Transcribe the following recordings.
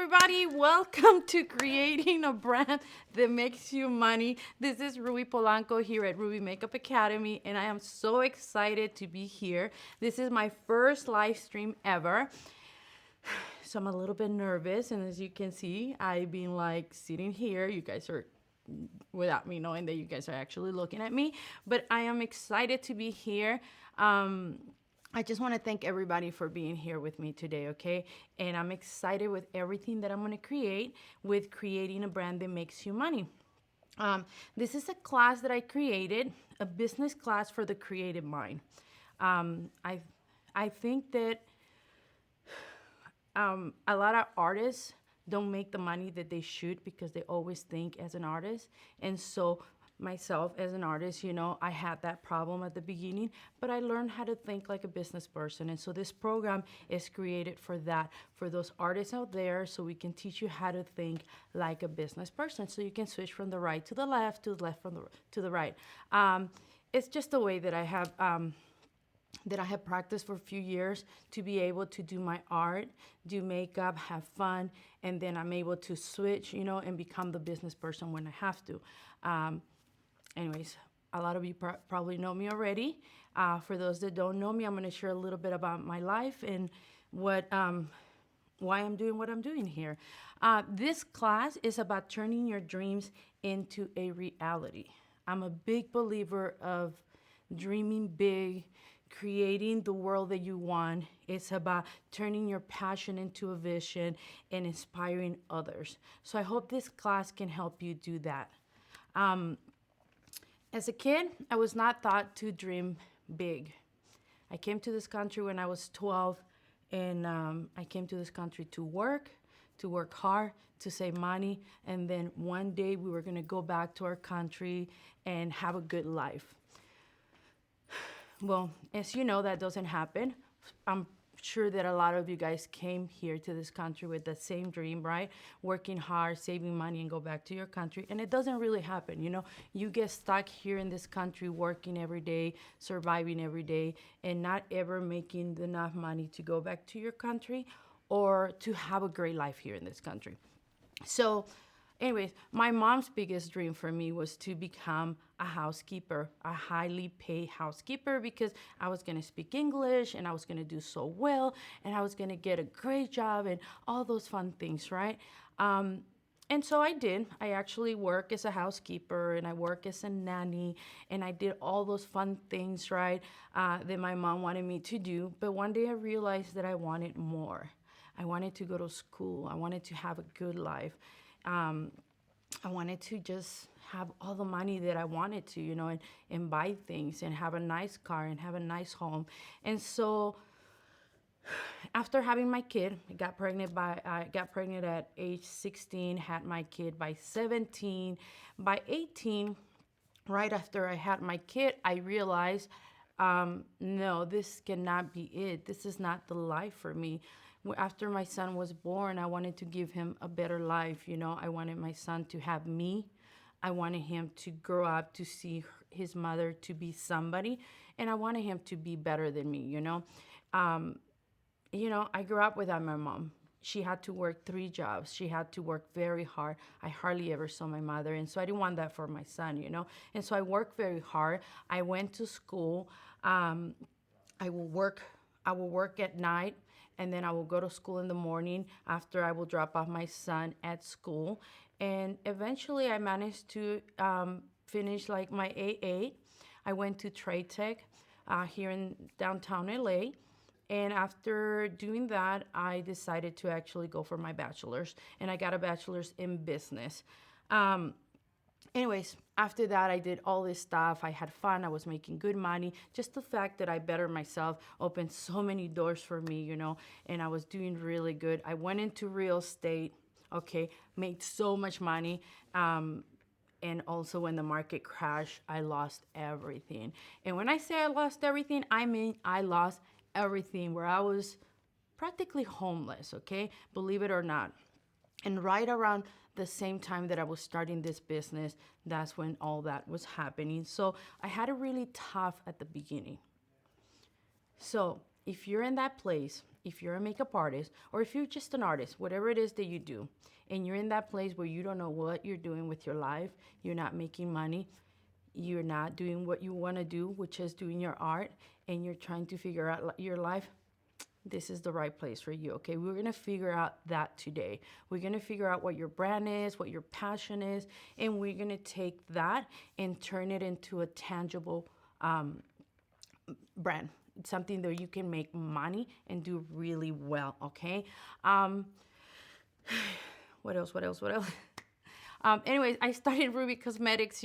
everybody. Welcome to Creating a Brand That Makes You Money. This is Ruby Polanco here at Ruby Makeup Academy, and I am so excited to be here. This is my first live stream ever. So I'm a little bit nervous, and as you can see, I've been like sitting here. You guys are without me knowing that you guys are actually looking at me, but I am excited to be here. I just want to thank everybody for being here with me today, okay? And I'm excited with everything that I'm going to create with creating a brand that makes you money. This is a class that I created, a business class for the creative mind. I think that a lot of artists don't make the money that they should because they always think as an artist. And so myself as an artist, I had that problem at the beginning, but I learned how to think like a business person. And so this program is created for that, for those artists out there, so we can teach you how to think like a business person. So you can switch from the right to the left, to the left from to the right. It's just a way that I have practiced for a few years to be able to do my art, do makeup, have fun, and then I'm able to switch, and become the business person when I have to. Anyways, a lot of you probably know me already. For those that don't know me, I'm going to share a little bit about my life and why I'm doing what I'm doing here. This class is about turning your dreams into a reality. I'm a big believer of dreaming big, creating the world that you want. It's about turning your passion into a vision and inspiring others. So I hope this class can help you do that. As a kid, I was not taught to dream big. I came to this country when I was 12, and I came to this country to work hard, to save money, and then one day we were going to go back to our country and have a good life. Well, as you know, that doesn't happen. I'm sure that a lot of you guys came here to this country with the same dream, right? Working hard, saving money, and go back to your country. And it doesn't really happen, You get stuck here in this country working every day, surviving every day, and not ever making enough money to go back to your country or to have a great life here in this country. So anyways, my mom's biggest dream for me was to become a housekeeper, a highly paid housekeeper, because I was going to speak English and I was going to do so well and I was going to get a great job and all those fun things, right? And so I did. I actually work as a housekeeper and I work as a nanny and I did all those fun things, right, that my mom wanted me to do. But one day I realized that I wanted more. I wanted to go to school. I wanted to have a good life. I wanted to just have all the money that I wanted to, and buy things and have a nice car and have a nice home. And so after having my kid, I got pregnant at age 16, had my kid by 17. By 18, right after I had my kid, I realized, no, this cannot be it. This is not the life for me. After my son was born, I wanted to give him a better life. I wanted my son to have me. I wanted him to grow up to see his mother to be somebody, and I wanted him to be better than me. I grew up without my mom. She had to work 3 jobs. She had to work very hard. I hardly ever saw my mother, and so I didn't want that for my son. And so I worked very hard. I went to school. I will work at night, and then I will go to school in the morning after I will drop off my son at school. And eventually I managed to finish like my AA. I went to Trade Tech here in downtown LA. And after doing that, I decided to actually go for my bachelor's, and I got a bachelor's in business. Anyways, after that, I did all this stuff. I had fun. I was making good money. Just the fact that I bettered myself opened so many doors for me, and I was doing really good. I went into real estate, okay, made so much money. And also when the market crashed, I lost everything. And when I say I lost everything, I mean I lost everything, where I was practically homeless, okay? Believe it or not. And right around the same time that I was starting this business, that's when all that was happening. So I had it really tough at the beginning. So if you're in that place if you're a makeup artist or if you're just an artist, whatever it is that you do, and you're in that place where you don't know what you're doing with your life, you're not making money, you're not doing what you want to do, which is doing your art, and you're trying to figure out your life, this is the right place for you. Okay, we're gonna figure out that today. We're gonna figure out what your brand is, what your passion is, and we're gonna take that and turn it into a tangible brand. It's something that you can make money and do really well. Okay. What else? What else? What else? Anyways, I started Ruby Cosmetics,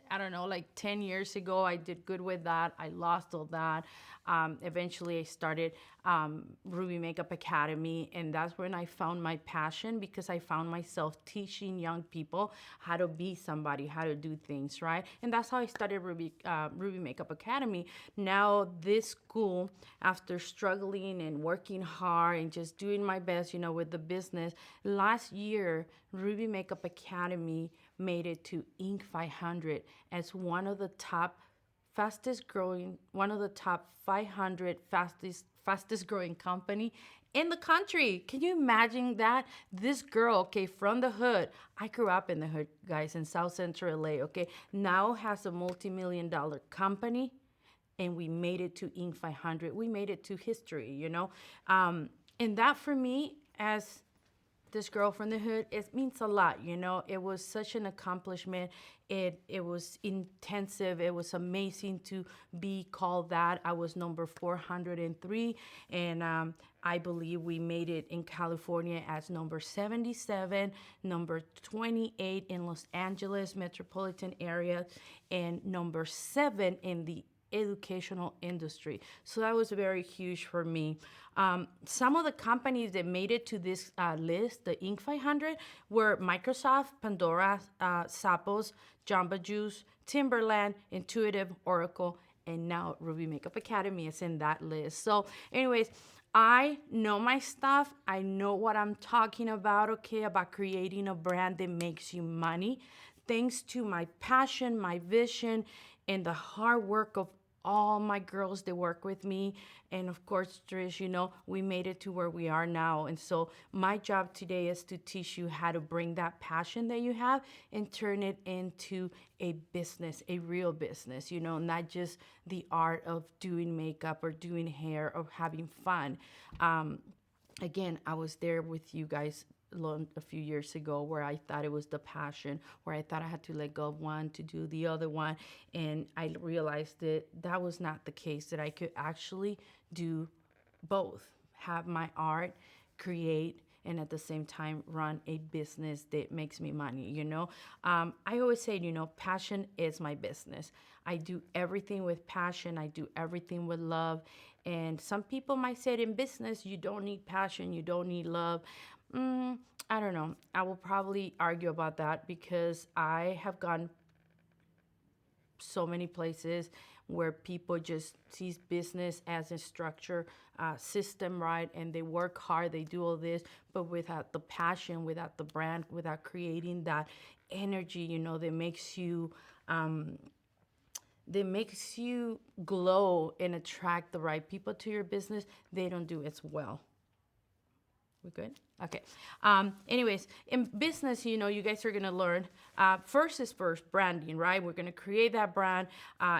I don't know, like 10 years ago. I did good with that. I lost all that. Eventually, I started Ruby Makeup Academy, and that's when I found my passion, because I found myself teaching young people how to be somebody, how to do things, right? And that's how I started Ruby Makeup Academy. Now, this school, after struggling and working hard and just doing my best, with the business, last year, Ruby Makeup Academy made it to Inc. 500 as one of the top 500 fastest growing company in the country. Can you imagine that? This girl, okay, from the hood. I grew up in the hood, guys, in South Central LA, okay, now has a multi-million-dollar company, and we made it to Inc. 500. We made it to history, and that for me, as this girl from the hood, it means a lot. It was such an accomplishment. It was intensive. It was amazing to be called that. I was number 403, and I believe we made it in California as number 77, number 28 in Los Angeles metropolitan area, and number 7 in the educational industry. So that was very huge for me. Some of the companies that made it to this list, the Inc. 500, were Microsoft, Pandora, Zappos, Jamba Juice, Timberland, Intuitive, Oracle, and now Ruby Makeup Academy is in that list. So anyways, I know my stuff. I know what I'm talking about, okay, about creating a brand that makes you money. Thanks to my passion, my vision, and the hard work of all my girls that work with me. And of course, Trish, we made it to where we are now. And so my job today is to teach you how to bring that passion that you have and turn it into a business, a real business, not just the art of doing makeup or doing hair or having fun. Again, I was there with you guys a few years ago where I thought it was the passion, where I thought I had to let go of one to do the other one. And I realized that was not the case, that I could actually do both, have my art, create, and at the same time run a business that makes me money. I always say, passion is my business. I do everything with passion. I do everything with love. And some people might say in business, you don't need passion, you don't need love. I don't know. I will probably argue about that, because I have gone so many places where people just sees business as a structure, system, right? And they work hard, they do all this, but without the passion, without the brand, without creating that energy, that makes you glow and attract the right people to your business, they don't do as well. We good? Okay. Anyways, in business, you guys are going to learn, first is branding, right? We're going to create that brand.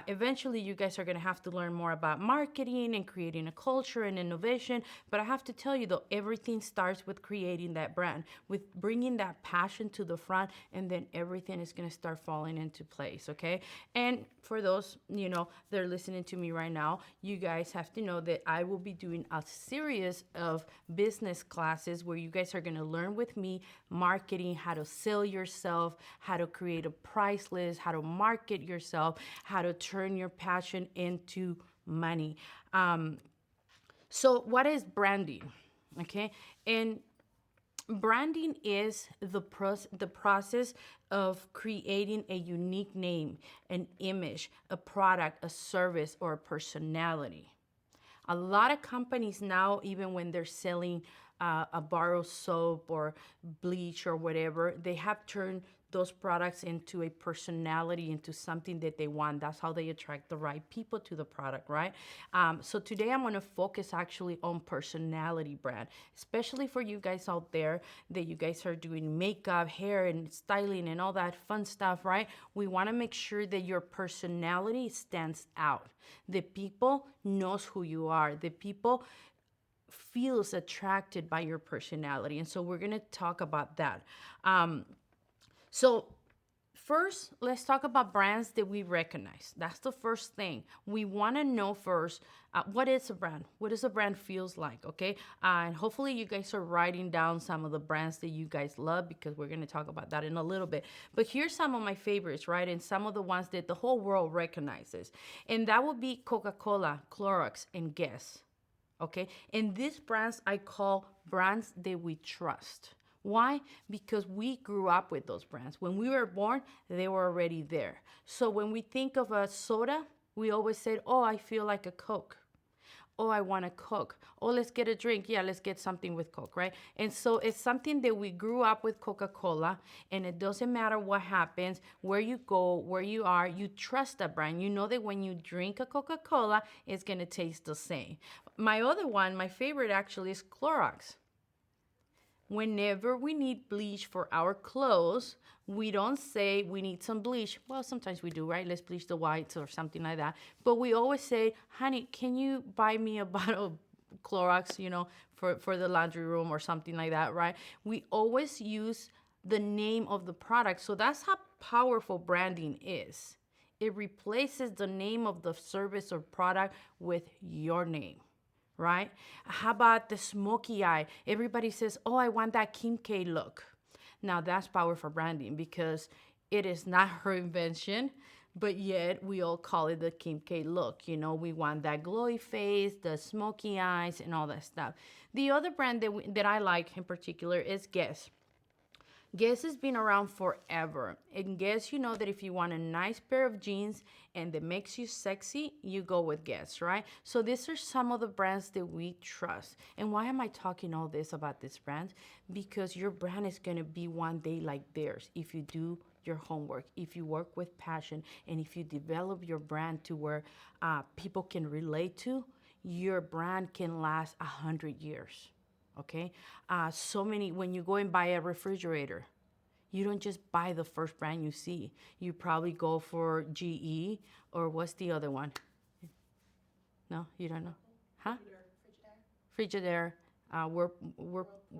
Eventually, you guys are going to have to learn more about marketing and creating a culture and innovation. But I have to tell you, though, everything starts with creating that brand, with bringing that passion to the front, and then everything is going to start falling into place, okay? And for those, that are listening to me right now, you guys have to know that I will be doing a series of business classes where you guys are going to learn with me marketing, how to sell yourself, how to create a price list, how to market yourself, how to turn your passion into money. So what is branding? Okay. And branding is the process of creating a unique name, an image, a product, a service, or a personality. A lot of companies now, even when they're selling a bar of soap or bleach or whatever. They have turned those products into a personality, into something that they want. That's how they attract the right people to the product, right? So today I'm going to focus actually on personality brand, especially for you guys out there that you guys are doing makeup, hair, and styling and all that fun stuff, right? We want to make sure that your personality stands out. The people knows who you are. The people feels attracted by your personality. And so we're going to talk about that. So first, let's talk about brands that we recognize. That's the first thing. We want to know first, what is a brand? What does a brand feels like, okay? And hopefully you guys are writing down some of the brands that you guys love, because we're going to talk about that in a little bit. But here's some of my favorites, right? And some of the ones that the whole world recognizes. And that would be Coca-Cola, Clorox, and Guess, okay? And these brands I call brands that we trust. Why? Because we grew up with those brands. When we were born, they were already there. So when we think of a soda, we always said, oh, I feel like a Coke. Oh, I want a Coke. Oh, let's get a drink. Yeah, let's get something with Coke, right? And so it's something that we grew up with Coca-Cola, and it doesn't matter what happens, where you go, where you are, you trust that brand. You know that when you drink a Coca-Cola, it's going to taste the same. My other one, my favorite actually, is Clorox. Whenever we need bleach for our clothes, we don't say we need some bleach. Well, sometimes we do, right? Let's bleach the whites or something like that. But we always say, honey, can you buy me a bottle of Clorox, for the laundry room or something like that, right? We always use the name of the product. So that's how powerful branding is. It replaces the name of the service or product with your name. Right? How about the smoky eye? Everybody says, oh, I want that Kim K look. Now that's powerful branding, because it is not her invention, but yet we all call it the Kim K look. We want that glowy face, the smoky eyes, and all that stuff. The other brand that I like in particular is Guess. Guess has been around forever. And Guess, you know that if you want a nice pair of jeans and that makes you sexy, you go with Guess, right? So these are some of the brands that we trust. And why am I talking all this about these brands? Because your brand is going to be one day like theirs if you do your homework, if you work with passion, and if you develop your brand to where people can relate to, your brand can last 100 years. Okay, when you go and buy a refrigerator, you don't just buy the first brand you see. You probably go for GE, or what's the other one? No, you don't know, huh? Frigidaire,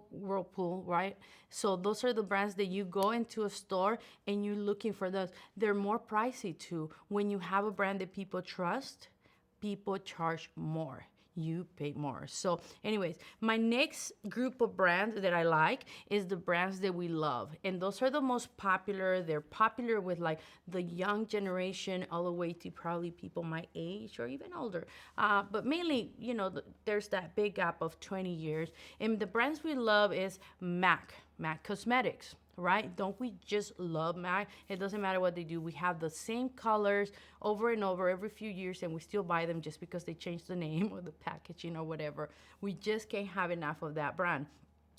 Whirlpool, right? So those are the brands that you go into a store and you're looking for those. They're more pricey too. When you have a brand that people trust, people charge more. You pay more. So anyways, my next group of brands that I like is the brands that we love. And those are the most popular. They're popular with like the young generation all the way to probably people my age or even older. But mainly, there's that big gap of 20 years. And the brands we love is MAC Cosmetics. Right? Don't we just love MAC? It doesn't matter what they do. We have the same colors over and over every few years, and we still buy them just because they changed the name or the packaging or whatever. We just can't have enough of that brand.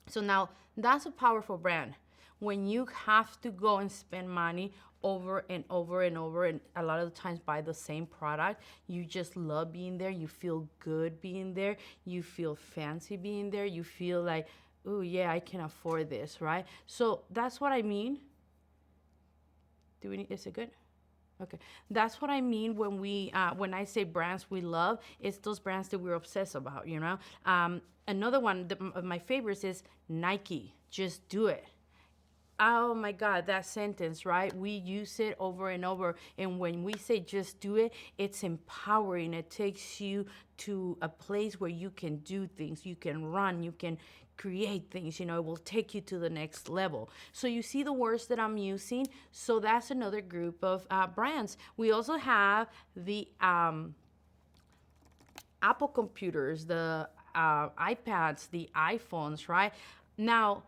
So now that's a powerful brand. When you have to go and spend money over and over and over, and a lot of the times buy the same product, you just love being there. You feel good being there. You feel fancy being there. You feel like, oh yeah, I can afford this, right? So that's what I mean. Is it good? Okay, that's what I mean when I say brands we love. It's those brands that we're obsessed about, Another one of my favorites is Nike. Just do it. Oh my God, that sentence, right? We use it over and over. And when we say just do it, it's empowering. It takes you to a place where you can do things. You can run, you can create things, it will take you to the next level. So you see the words that I'm using. So that's another group of brands. We also have the Apple computers, the iPads, the iPhones, right? Now,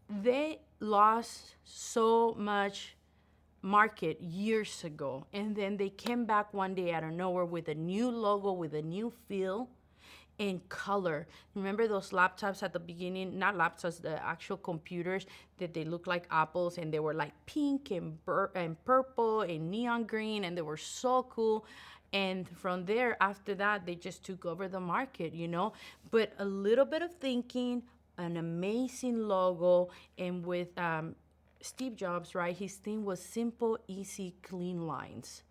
they lost so much market years ago, and then they came back one day out of nowhere with a new logo, with a new feel, and color. Remember those laptops at the beginning? Not laptops, the actual computers that they look like apples, and they were like pink and purple and neon green, and they were so cool. And from there, after that, they just took over the market, you know. But a little bit of thinking, an amazing logo, and with Steve Jobs, right? His thing was simple, easy, clean lines.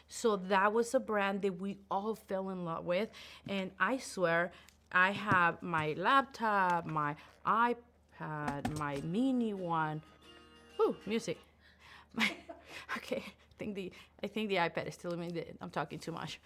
So that was a brand that we all fell in love with. And I swear, I have my laptop, my iPad, my mini one. Woo, music. Okay, I think the iPad is telling me that I'm talking too much.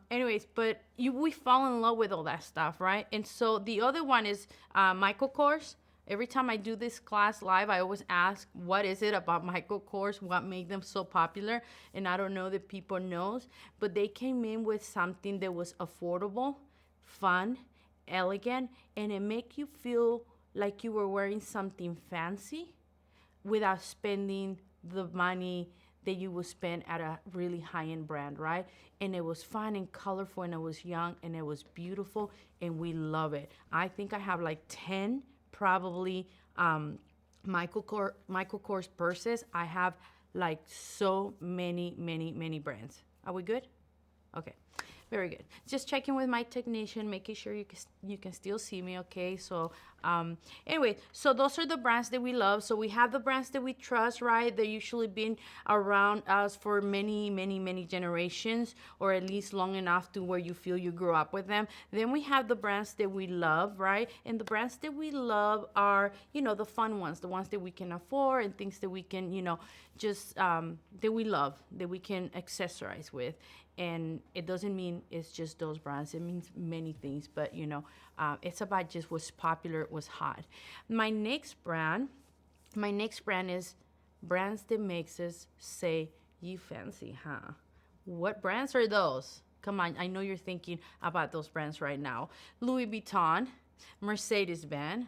Anyways, but we fall in love with all that stuff, right? And so the other one is Michael Kors. Every time I do this class live, I always ask, what is it about Michael Kors? What made them so popular? And I don't know that people knows, but they came in with something that was affordable, fun, elegant, and it make you feel like you were wearing something fancy without spending the money that you would spend at a really high-end brand, right? And it was fun and colorful, and it was young, and it was beautiful, and we love it. I think I have like 10 probably Michael Kors purses. I have like so many brands. Are we good? Okay. Very good. Just checking with my technician, making sure you can still see me, okay? So, anyway, so those are the brands that we love. So we have the brands that we trust, right? They're usually been around us for many generations, or at least long enough to where you feel you grew up with them. Then we have the brands that we love, right? And the brands that we love are, the fun ones, the ones that we can afford, and things that we can, just that we love, that we can accessorize with. And it doesn't mean it's just those brands. It means many things, but it's about just what's popular, what's hot. My next brand is brands that makes us say, "You fancy, huh?" What brands are those? Come on, I know you're thinking about those brands right now. Louis Vuitton, Mercedes-Benz,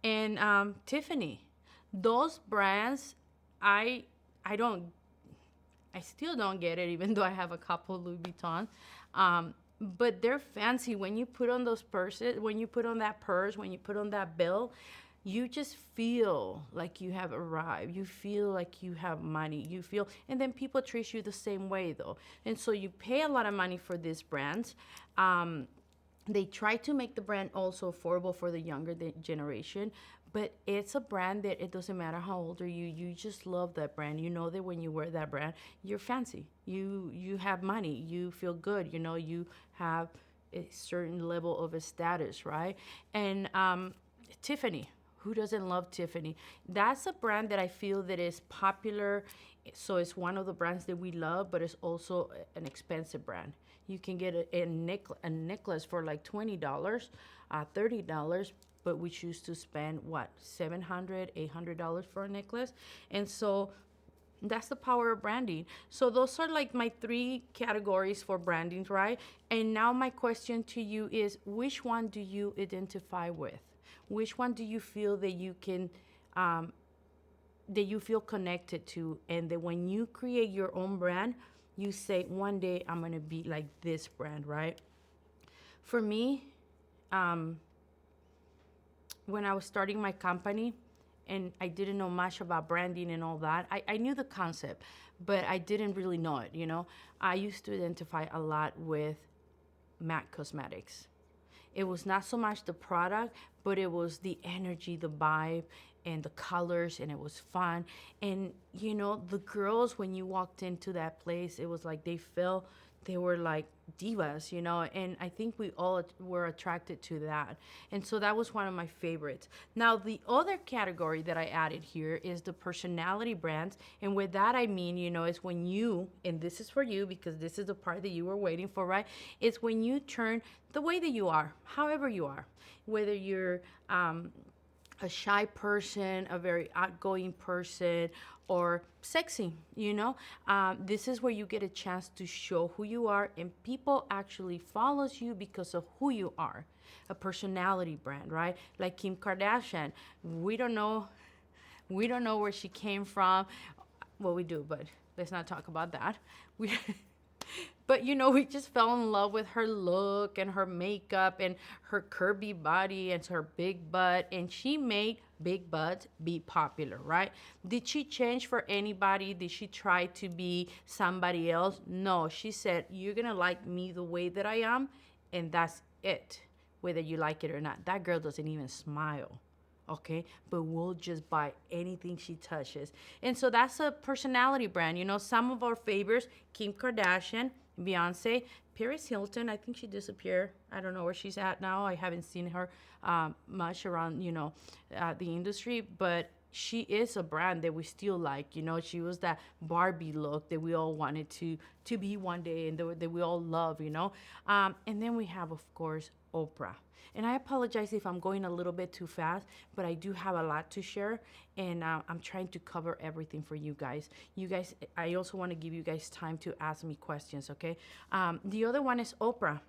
and Tiffany. Those brands, I still don't get it, even though I have a couple Louis Vuitton. But they're fancy. When you put on those purses, when you put on that purse, when you put on that bill, you just feel like you have arrived. You feel like you have money. And then people treat you the same way, though. And so you pay a lot of money for these brands. They try to make the brand also affordable for the younger generation, but it's a brand that it doesn't matter how old are you just love that brand. You know that when you wear that brand, you're fancy. You have money. You feel good. You have a certain level of a status, right? And Tiffany. Who doesn't love Tiffany? That's a brand that I feel that is popular. So it's one of the brands that we love, but it's also an expensive brand. You can get a necklace for like $20, $30, but we choose to spend what, $700, $800 for a necklace. And so that's the power of branding. So those are like my 3 categories for branding, right? And now my question to you is, which one do you identify with? Which one do you feel that you can, that you feel connected to, and that when you create your own brand, you say, one day I'm gonna be like this brand, right? For me, when I was starting my company, and I didn't know much about branding and all that, I knew the concept, but I didn't really know it, I used to identify a lot with MAC Cosmetics. It was not so much the product, but it was the energy, the vibe, and the colors, and it was fun. And, the girls, when you walked into that place, it was like they were like divas, and I think we all were attracted to that. And so that was one of my favorites. Now, the other category that I added here is the personality brands. And with that, I mean, it's when you, and this is for you because this is the part that you were waiting for, right? It's when you turn the way that you are, however you are, whether you're a shy person, a very outgoing person, or sexy, this is where you get a chance to show who you are, and people actually follows you because of who you are. A personality brand, right? Like Kim Kardashian. We don't know where she came from. Well, we do, but let's not talk about that. But we just fell in love with her look and her makeup and her curvy body and her big butt. And she made big butts be popular, right? Did she change for anybody? Did she try to be somebody else? No, she said, "You're going to like me the way that I am, and that's it, whether you like it or not." That girl doesn't even smile. Okay, but we'll just buy anything she touches. And so that's a personality brand. Some of our favorites: Kim Kardashian, Beyonce, Paris Hilton. I think she disappeared. I don't know where she's at now. I haven't seen her much around, the industry, but she is a brand that we still like. She was that Barbie look that we all wanted to be one day, and that we all love. And then we have, of course, Oprah. And I apologize if I'm going a little bit too fast, but I do have a lot to share, and I'm trying to cover everything for you guys. I also want to give you guys time to ask me questions, okay? The other one is Oprah.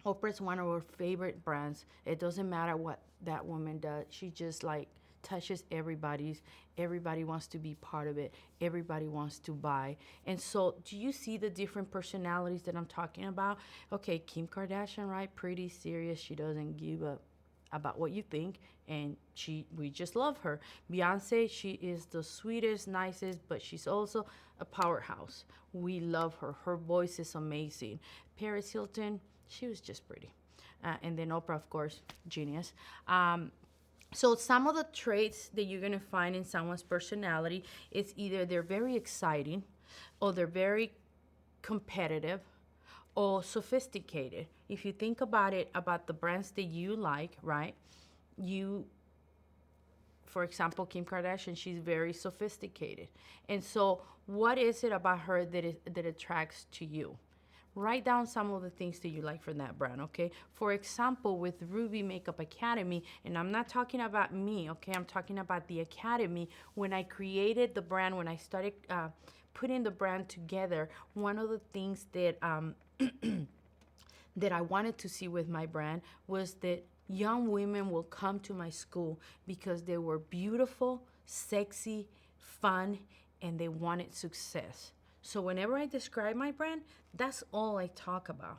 Oprah is one of our favorite brands. It doesn't matter what that woman does. She just like touches everybody wants to be part of it. Everybody wants to buy. And so do you see the different personalities that I'm talking about? Okay, Kim Kardashian, right? Pretty serious. She doesn't give up about what you think, and we just love her. Beyonce, she is the sweetest, nicest, but she's also a powerhouse. We love her. Her voice is amazing. Paris Hilton, she was just pretty. And then Oprah, of course, genius. So some of the traits that you're gonna find in someone's personality is either they're very exciting, or they're very competitive, or sophisticated. If you think about it, about the brands that you like, right? You, for example, Kim Kardashian, she's very sophisticated. And so what is it about her that attracts to you? Write down some of the things that you like from that brand, okay? For example, with Ruby Makeup Academy, and I'm not talking about me, okay? I'm talking about the academy. When I created the brand, when I started putting the brand together, one of the things that that I wanted to see with my brand was that young women will come to my school because they were beautiful, sexy, fun, and they wanted success. So whenever I describe my brand, that's all I talk about.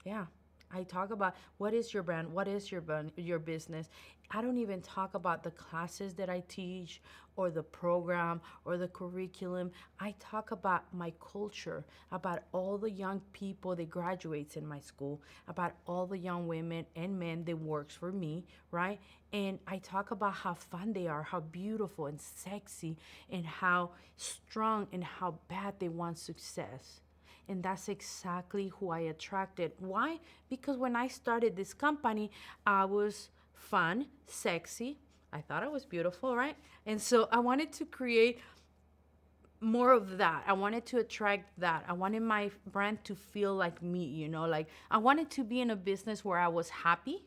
Yeah. I talk about what is your brand, what is your business. I don't even talk about the classes that I teach or the program or the curriculum. I talk about my culture, about all the young people that graduates in my school, about all the young women and men that works for me, right? And I talk about how fun they are, how beautiful and sexy, and how strong and how bad they want success. And that's exactly who I attracted. Why? Because when I started this company, I was fun, sexy. I thought I was beautiful, right? And so I wanted to create more of that. I wanted to attract that. I wanted my brand to feel like me, like I wanted to be in a business where I was happy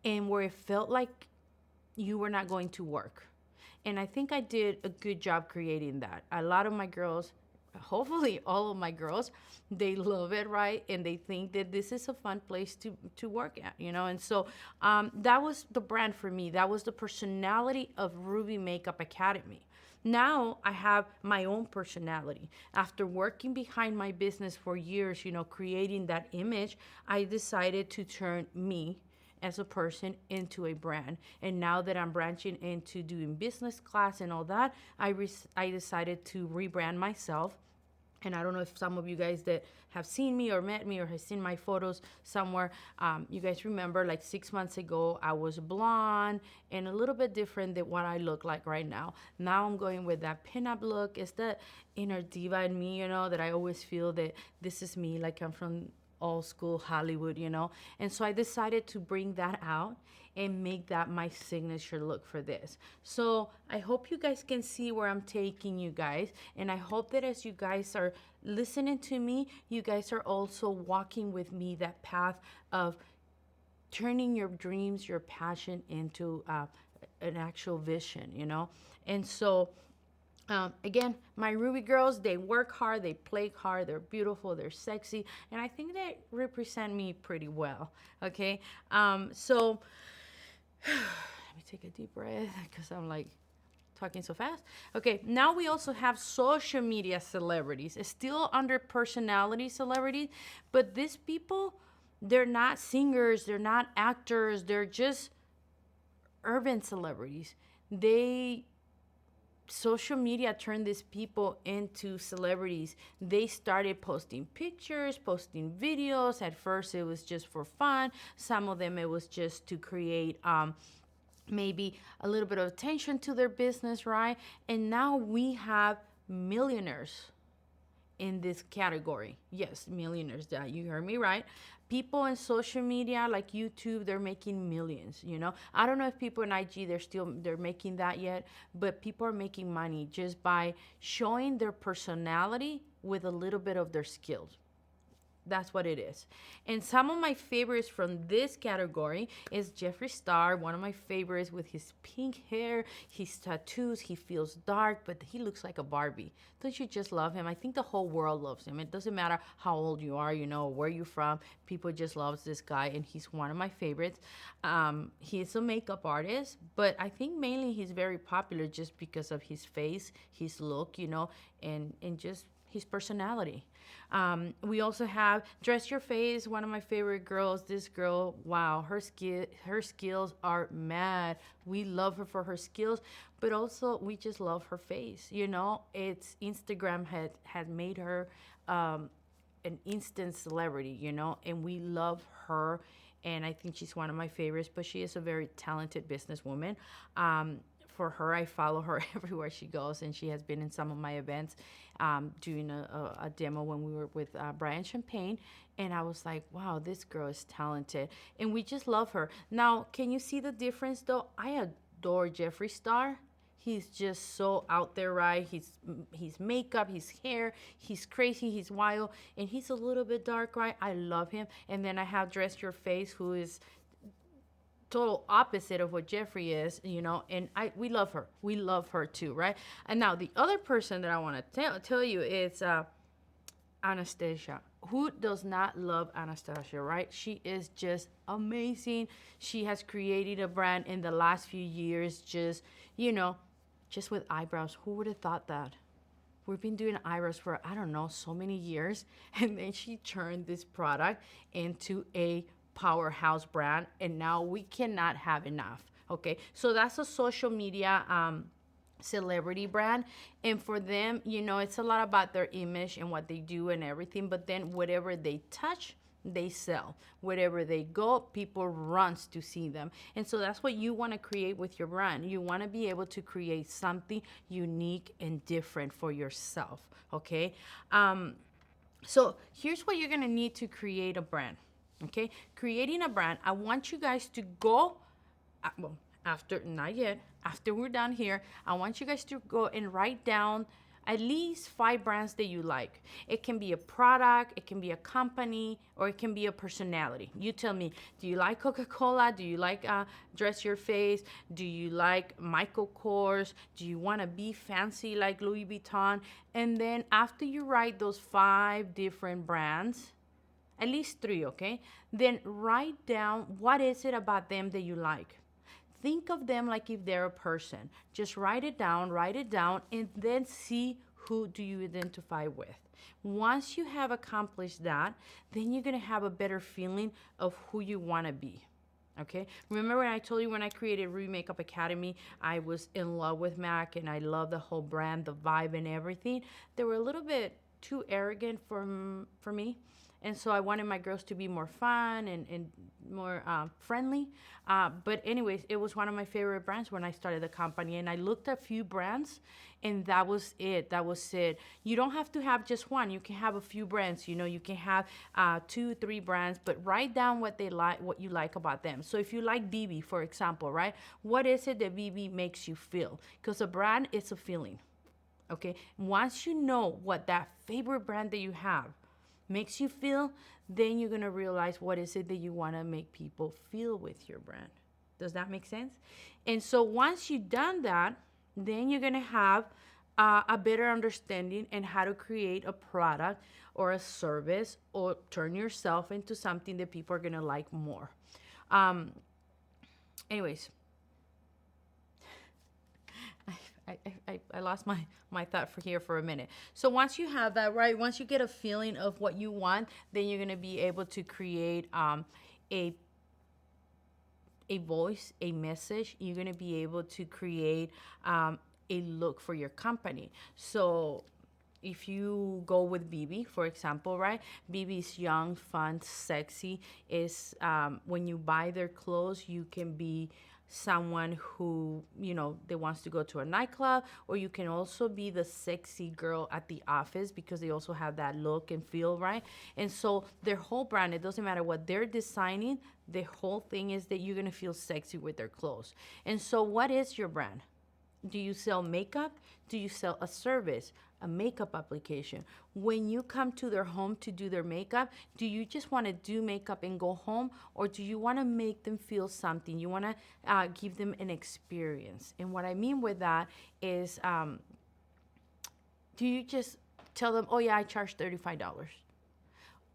and where it felt like you were not going to work. And I think I did a good job creating that. A lot of my girls, hopefully all of my girls, they love it, right? And they think that this is a fun place to work at, And so that was the brand for me. That was the personality of Ruby Makeup Academy. Now I have my own personality. After working behind my business for years, creating that image, I decided to turn me as a person into a brand. And now that I'm branching into doing business class and all that, I decided to rebrand myself. And I don't know if some of you guys that have seen me or met me or have seen my photos somewhere, you guys remember like 6 months ago, I was blonde and a little bit different than what I look like right now. Now I'm going with that pinup look. It's the inner diva in me, that I always feel that this is me, like I'm from old school Hollywood, And so I decided to bring that out and make that my signature look for this. So I hope you guys can see where I'm taking you guys. And I hope that as you guys are listening to me, you guys are also walking with me that path of turning your dreams, your passion into an actual vision, And so again, my Ruby girls, they work hard, they play hard, they're beautiful, they're sexy, and I think they represent me pretty well, okay? So let me take a deep breath because I'm like talking so fast. Okay, now we also have social media celebrities. It's still under personality celebrities, but these people, they're not singers, they're not actors, they're just urban celebrities. They Social media turned these people into celebrities. They started posting pictures, posting videos. At first it was just for fun. Some of them it was just to create maybe a little bit of attention to their business, right? And now we have millionaires in this category. Yes, millionaires. That you heard me right. People in social media like YouTube, they're making millions. I don't know if people in IG they're making that yet, but people are making money just by showing their personality with a little bit of their skills. That's what it is. And some of my favorites from this category is Jeffree Star, one of my favorites, with his pink hair, his tattoos. He feels dark, but he looks like a Barbie. Don't you just love him? I think the whole world loves him. It doesn't matter how old you are, where you're from. People just loves this guy, and he's one of my favorites. He's a makeup artist, but I think mainly he's very popular just because of his face, his look, and just his personality. We also have Dress Your Face, one of my favorite girls. This girl, wow, her skills are mad. We love her for her skills, but also we just love her face. It's Instagram had made her an instant celebrity, and we love her. And I think she's one of my favorites, but she is a very talented businesswoman. For her, I follow her everywhere she goes, and she has been in some of my events, doing a demo when we were with Brian Champagne, and I was like, wow, this girl is talented, and we just love her. Now, can you see the difference though? I adore Jeffree Star. He's just so out there, right? His makeup, his hair, he's crazy, he's wild, and he's a little bit dark, right? I love him. And then I have Dress Your Face, who is total opposite of what Jeffree is, and we love her. We love her too, right? And now the other person that I want to tell you is Anastasia. Who does not love Anastasia, right? She is just amazing. She has created a brand in the last few years, just with eyebrows. Who would have thought that? We've been doing eyebrows for, I don't know, so many years, and then she turned this product into a powerhouse brand, and now we cannot have enough. Okay, so that's a social media celebrity brand, and for them, it's a lot about their image and what they do and everything, but then whatever they touch, they sell. Wherever they go, people runs to see them. And so that's what you want to create with your brand. You want to be able to create something unique and different for yourself. Okay, so here's what you're going to need to create a brand. Okay, creating a brand, I want you guys to go, not yet, after we're done here, I want you guys to go and write down at least 5 brands that you like. It can be a product, it can be a company, or it can be a personality. You tell me, do you like Coca-Cola? Do you like Dress Your Face? Do you like Michael Kors? Do you want to be fancy like Louis Vuitton? And then after you write those 5 different brands, at least 3, okay? Then write down what is it about them that you like. Think of them like if they're a person. Just write it down, and then see who do you identify with. Once you have accomplished that, then you're gonna have a better feeling of who you wanna be. Okay, remember when I told you when I created Ruby Makeup Academy, I was in love with MAC and I love the whole brand, the vibe and everything. They were a little bit too arrogant for me. And so I wanted my girls to be more fun and more friendly. But anyways, it was one of my favorite brands when I started the company. And I looked at a few brands, and that was it. You don't have to have just one. You can have a few brands. You can have 2, 3 brands, but write down what they like, what you like about them. So if you like BB, for example, right? What is it that BB makes you feel? Because a brand is a feeling. Okay? Once you know what that favorite brand that you have makes you feel, then you're going to realize what is it that you want to make people feel with your brand. Does that make sense? And so once you've done that, then you're going to have a better understanding and how to create a product or a service or turn yourself into something that people are going to like more. Anyways, I lost my thought for here for a minute. So once you have that, right, once you get a feeling of what you want, then you're going to be able to create a a voice, a message. You're going to be able to create a look for your company. So if you go with BB, for example, right? BB is young, fun, sexy. Is when you buy their clothes, you can be someone who, you know, they wants to go to a nightclub, or you can also be the sexy girl at the office, because they also have that look and feel, right? And so their whole brand, it doesn't matter what they're designing, the whole thing is that you're going to feel sexy with their clothes. And so what is your brand? Do you sell makeup? Do you sell a service, a makeup application? When you come to their home to do their makeup, do you just want to do makeup and go home? Or do you want to make them feel something? You want to give them an experience. And what I mean with that is, do you just tell them, oh yeah, I charge $35?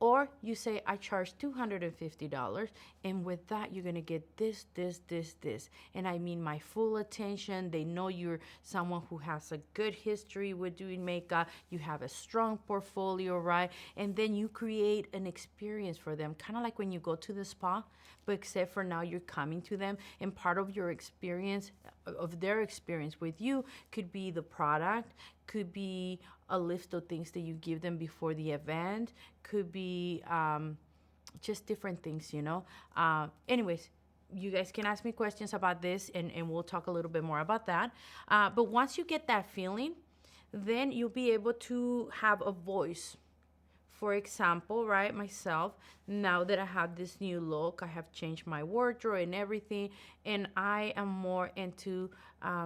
Or you say, I charge $250, and with that, you're gonna get this, this, this, this. And I mean my full attention. They know you're someone who has a good history with doing makeup. You have a strong portfolio, right? And then you create an experience for them, kind of like when you go to the spa, but except for now you're coming to them, and part of your experience, of their experience with you, could be the product, could be a list of things that you give them before the event, could be just different things, you know. Anyways, you guys can ask me questions about this, and we'll talk a little bit more about that. But once you get that feeling, then you'll be able to have a voice. For example, right, myself, now that I have this new look, I have changed my wardrobe and everything, and I am more into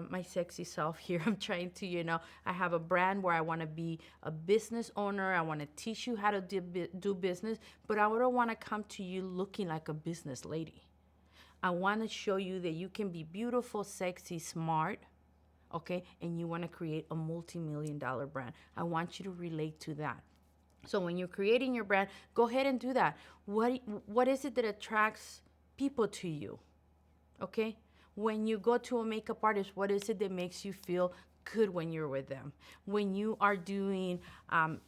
my sexy self here. I'm trying to, you know, I have a brand where I want to be a business owner. I want to teach you how to do business, but I don't want to come to you looking like a business lady. I want to show you that you can be beautiful, sexy, smart, okay, and you want to create a multi-million-dollar brand. I want you to relate to that. So when you're creating your brand, go ahead and do that. What is it that attracts people to you? Okay? When you go to a makeup artist, what is it that makes you feel good when you're with them? When you are doing,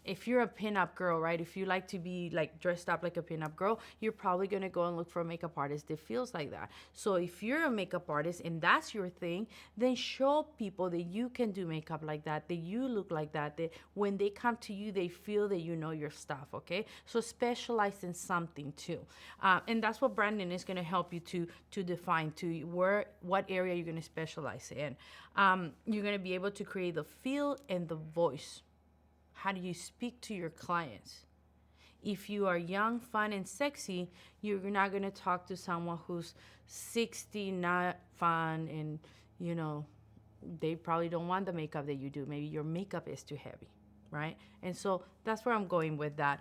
if you're a pinup girl, right? If you like to be like dressed up like a pinup girl, you're probably gonna go and look for a makeup artist that feels like that. So if you're a makeup artist and that's your thing, then show people that you can do makeup like that you look like that when they come to you, they feel that you know your stuff, okay? So specialize in something too. And that's what branding is gonna help you to define, to what area you're gonna specialize in. You're gonna be able to create the feel and the voice. How do you speak to your clients? If you are young, fun, and sexy, you're not going to talk to someone who's 60, not fun, and, you know, they probably don't want the makeup that you do. Maybe your makeup is too heavy, right? And so that's where I'm going with that.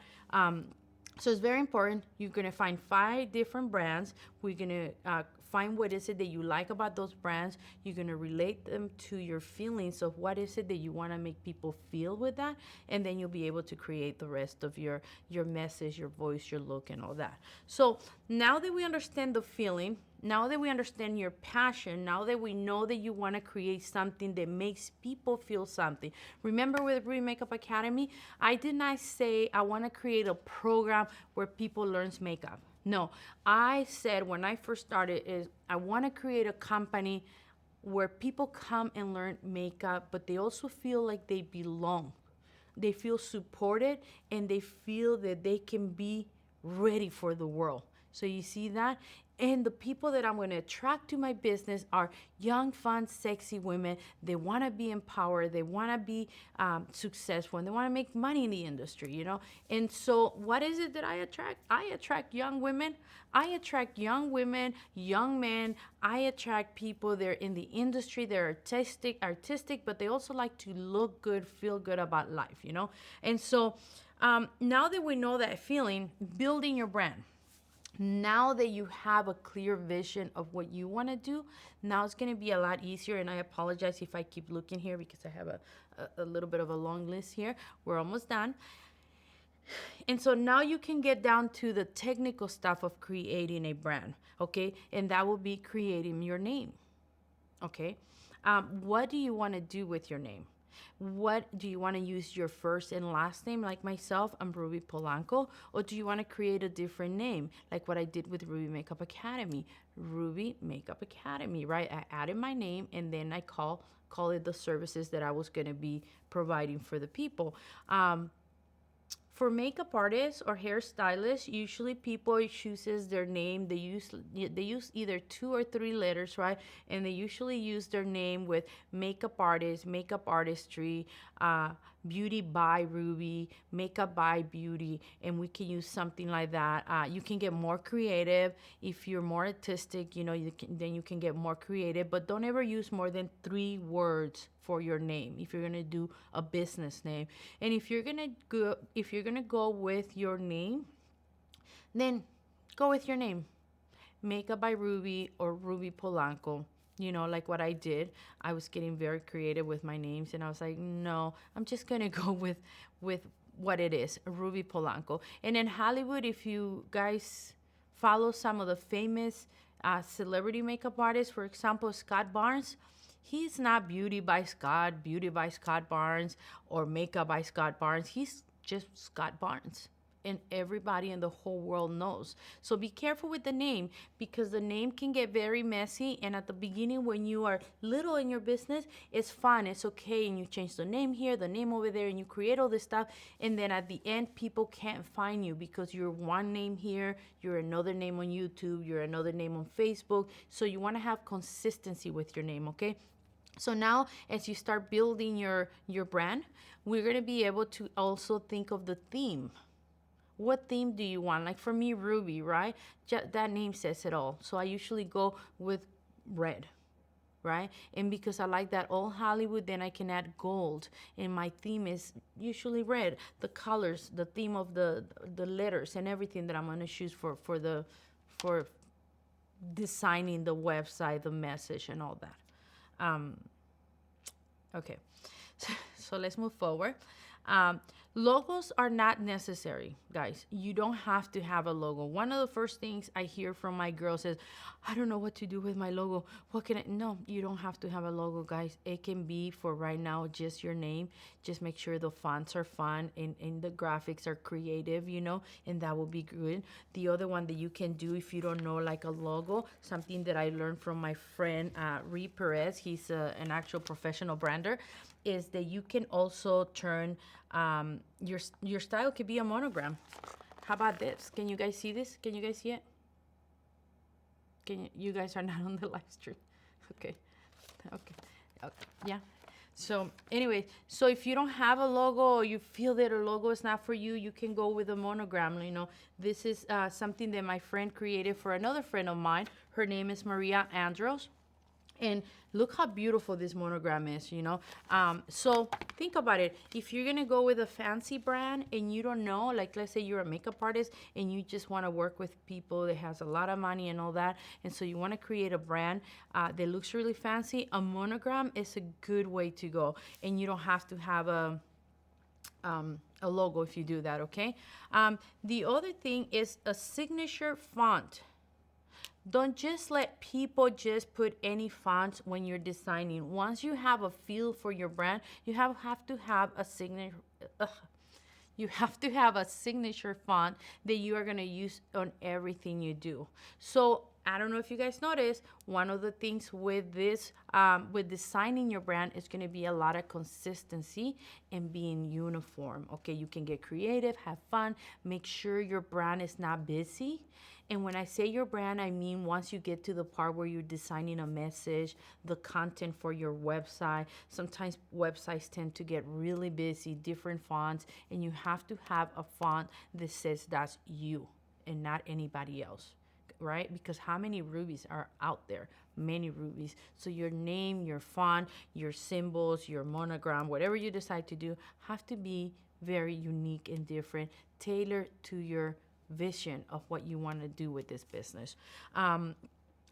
So it's very important. You're going to find 5 different brands. We're going to find what is it that you like about those brands. You're going to relate them to your feelings of what is it that you want to make people feel with that. And then you'll be able to create the rest of your message, your voice, your look, and all that. So now that we understand the feeling, now that we understand your passion, now that we know that you want to create something that makes people feel something. Remember with Ruby Makeup Academy, I did not say I want to create a program where people learn makeup. No, I said when I first started is I want to create a company where people come and learn makeup, but they also feel like they belong. They feel supported, and they feel that they can be ready for the world. So you see that? And the people that I'm going to attract to my business are young, fun, sexy women. They want to be empowered. They want to be successful, and they want to make money in the industry, you know? And so what is it that I attract? I attract young women. I attract young women, young men. I attract people that are in the industry. They're artistic, but they also like to look good, feel good about life, you know? And so now that we know that feeling, building your brand. Now that you have a clear vision of what you want to do, now it's going to be a lot easier. And I apologize if I keep looking here because I have a little bit of a long list here. We're almost done. And so now you can get down to the technical stuff of creating a brand, okay? And that will be creating your name, okay? What do you want to do with your name? What do you want to use your first and last name? Like myself, I'm Ruby Polanco. Or do you want to create a different name? Like what I did with Ruby Makeup Academy. Ruby Makeup Academy, right? I added my name and then I call it the services that I was going to be providing for the people. For makeup artists or hairstylists, usually people chooses their name. They use either 2 or 3 letters, right? And they usually use their name with makeup artist, makeup artistry, beauty by Ruby, makeup by beauty, and we can use something like that. You can get more creative if you're more artistic. Then you can get more creative, but don't ever use more than 3 words for your name if you're gonna do a business name. And if you're gonna go with your name, then go with your name, Makeup by Ruby or Ruby Polanco. Like what I did, I was getting very creative with my names, and I was like, no, I'm just gonna go with what it is, Ruby Polanco. And in Hollywood, if you guys follow some of the famous celebrity makeup artists, for example, Scott Barnes, he's not Beauty by Scott Barnes, or Makeup by Scott Barnes. He's just Scott Barnes. And everybody in the whole world knows. So be careful with the name, because the name can get very messy. And at the beginning, when you are little in your business, it's fun, it's okay. And you change the name here, the name over there, and you create all this stuff. And then at the end, people can't find you because you're one name here, you're another name on YouTube, you're another name on Facebook. So you want to have consistency with your name, okay? So now, as you start building your brand, we're going to be able to also think of the theme. What theme do you want? Like for me, Ruby, right? That name says it all. So I usually go with red, right? And because I like that old Hollywood, then I can add gold. And my theme is usually red. The colors, the theme of the letters and everything that I'm going to choose for designing the website, the message, and all that. Okay, so let's move forward. Logos are not necessary, guys. You don't have to have a logo. One of the first things I hear from my girls is, I don't know what to do with my logo. What can I? No, you don't have to have a logo, guys. It can be, for right now, just your name. Just make sure the fonts are fun and the graphics are creative, and that will be good. The other one that you can do if you don't know, like a logo, something that I learned from my friend, Ree Perez, he's an actual professional brander, is that you can also turn your style could be a monogram. How about this? Can you guys see this? Can you guys see it? You guys are not on the live stream. Okay. Yeah. So anyway, so if you don't have a logo, or you feel that a logo is not for you, you can go with a monogram. This is something that my friend created for another friend of mine. Her name is Maria Andros. And look how beautiful this monogram is, So think about it. If you're going to go with a fancy brand and you don't know, like let's say you're a makeup artist and you just want to work with people that has a lot of money and all that, and so you want to create a brand that looks really fancy, a monogram is a good way to go. And you don't have to have a logo if you do that, okay? The other thing is a signature font. Don't just let people just put any fonts when you're designing. Once you have a feel for your brand, you have to have a signature. You have to have a signature font that you are going to use on everything you do. So I don't know if you guys noticed, one of the things with this, with designing your brand, is going to be a lot of consistency and being uniform. Okay, you can get creative, have fun, make sure your brand is not busy. And when I say your brand, I mean once you get to the part where you're designing a message, the content for your website. Sometimes websites tend to get really busy, different fonts, and you have to have a font that says that's you and not anybody else, right? Because how many Rubies are out there? Many Rubies. So your name, your font, your symbols, your monogram, whatever you decide to do, have to be very unique and different, tailored to your vision of what you want to do with this business. And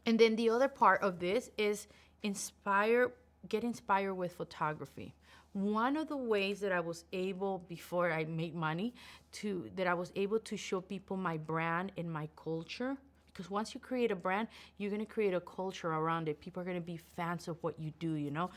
then the other part of this is get inspired with photography. One of the ways that I was able, before I made money, that I was able to show people my brand and my culture because once you create a brand, you're going to create a culture around it. People are going to be fans of what you do, you know.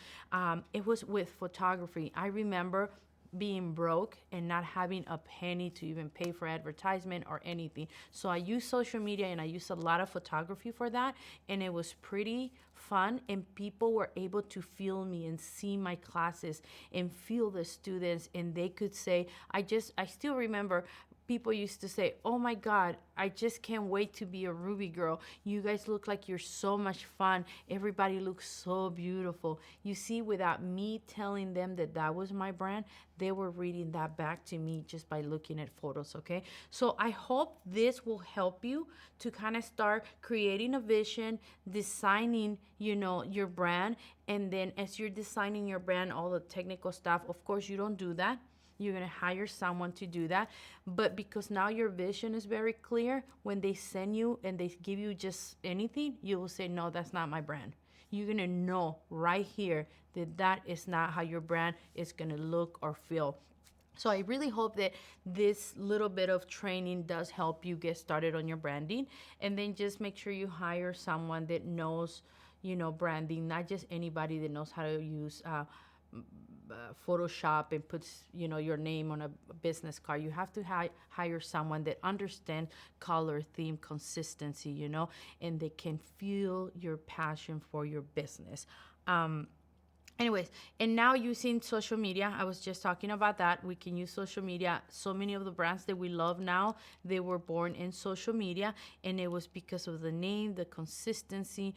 It was with photography. I remember being broke and not having a penny to even pay for advertisement or anything. So I use social media and I use a lot of photography for that, and it was pretty fun, and people were able to feel me and see my classes and feel the students, and they could say, I still remember people used to say, "Oh my God, I just can't wait to be a Ruby girl. You guys look like you're so much fun. Everybody looks so beautiful." You see, without me telling them that that was my brand, they were reading that back to me just by looking at photos, okay? So I hope this will help you to kind of start creating a vision, designing, you know, your brand. And then as you're designing your brand, all the technical stuff, of course, you don't do that. You're going to hire someone to do that. But because now your vision is very clear, when they send you and they give you just anything, you will say, no, that's not my brand. You're going to know right here that that is not how your brand is going to look or feel. So I really hope that this little bit of training does help you get started on your branding. And then just make sure you hire someone that knows, you know, branding, not just anybody that knows how to use Photoshop and puts, you know, your name on a business card. You have to hire someone that understands color, theme, consistency, you know, and they can feel your passion for your business. Anyways, and now using social media, I was just talking about that. We can use social media. So many of the brands that we love now, they were born in social media, and it was because of the name, the consistency,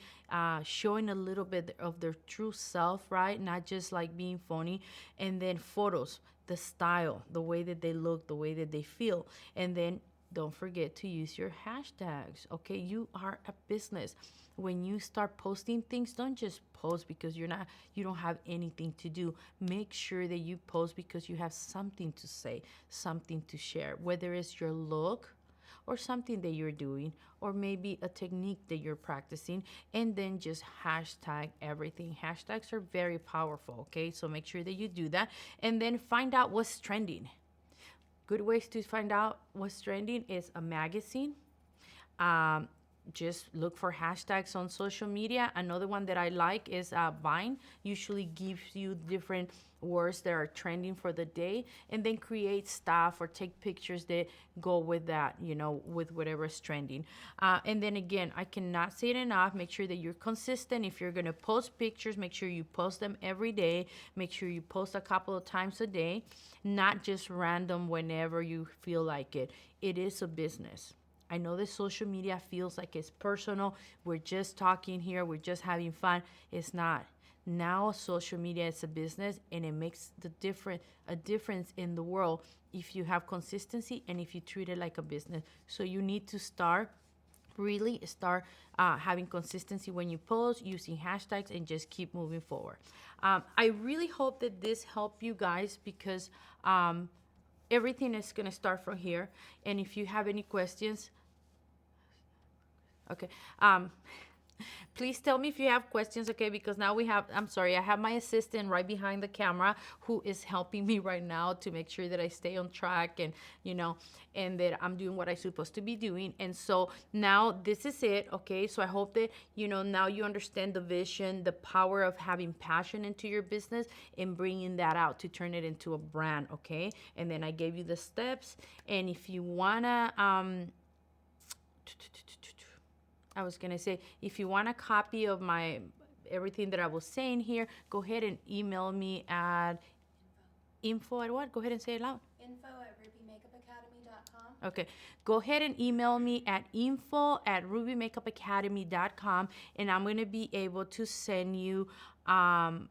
showing a little bit of their true self, right? Not just like being phony. And then photos, the style, the way that they look, the way that they feel. And then don't forget to use your hashtags, okay? You are a business. When you start posting things, don't just post because you don't have anything to do. Make sure that you post because you have something to say, something to share, whether it's your look or something that you're doing, or maybe a technique that you're practicing, and then just hashtag everything. Hashtags are very powerful, okay? So make sure that you do that, and then find out what's trending. Good ways to find out what's trending is a magazine. Just look for hashtags on social media. Another one that I like is Vine. Usually gives you different words that are trending for the day, and then create stuff or take pictures that go with that, you know, with whatever is trending. And then again, I cannot say it enough. Make sure that you're consistent. If you're going to post pictures, make sure you post them every day. Make sure you post a couple of times a day, not just random whenever you feel like it. It is a business. I know that social media feels like it's personal. We're just talking here. We're just having fun. It's not. Now social media is a business, and it makes a difference in the world if you have consistency and if you treat it like a business. So you need to really start having consistency when you post, using hashtags, and just keep moving forward. I really hope that this helped you guys, because everything is going to start from here. And if you have any questions, okay. Please tell me if you have questions, okay? Because now I have my assistant right behind the camera who is helping me right now to make sure that I stay on track, and, you know, and that I'm doing what I'm supposed to be doing. And so now this is it, okay? So I hope that, you know, now you understand the vision, the power of having passion into your business and bringing that out to turn it into a brand, okay? And then I gave you the steps. And if you want to, I was going to say, if you want a copy of everything that I was saying here, go ahead and email me at info at what? Go ahead and say it loud. info@rubymakeupacademy.com. Okay. Go ahead and email me at info@rubymakeupacademy.com, and I'm going to be able to send you a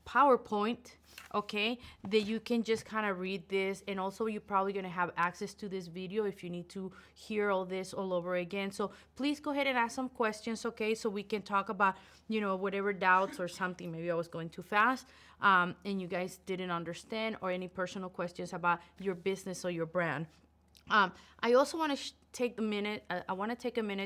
PowerPoint, okay, that you can just kind of read this. And also you're probably going to have access to this video if you need to hear all this all over again. So please go ahead and ask some questions, okay, so we can talk about, you know, whatever doubts or something. Maybe I was going too fast and you guys didn't understand, or any personal questions about your business or your brand. I also want to take a minute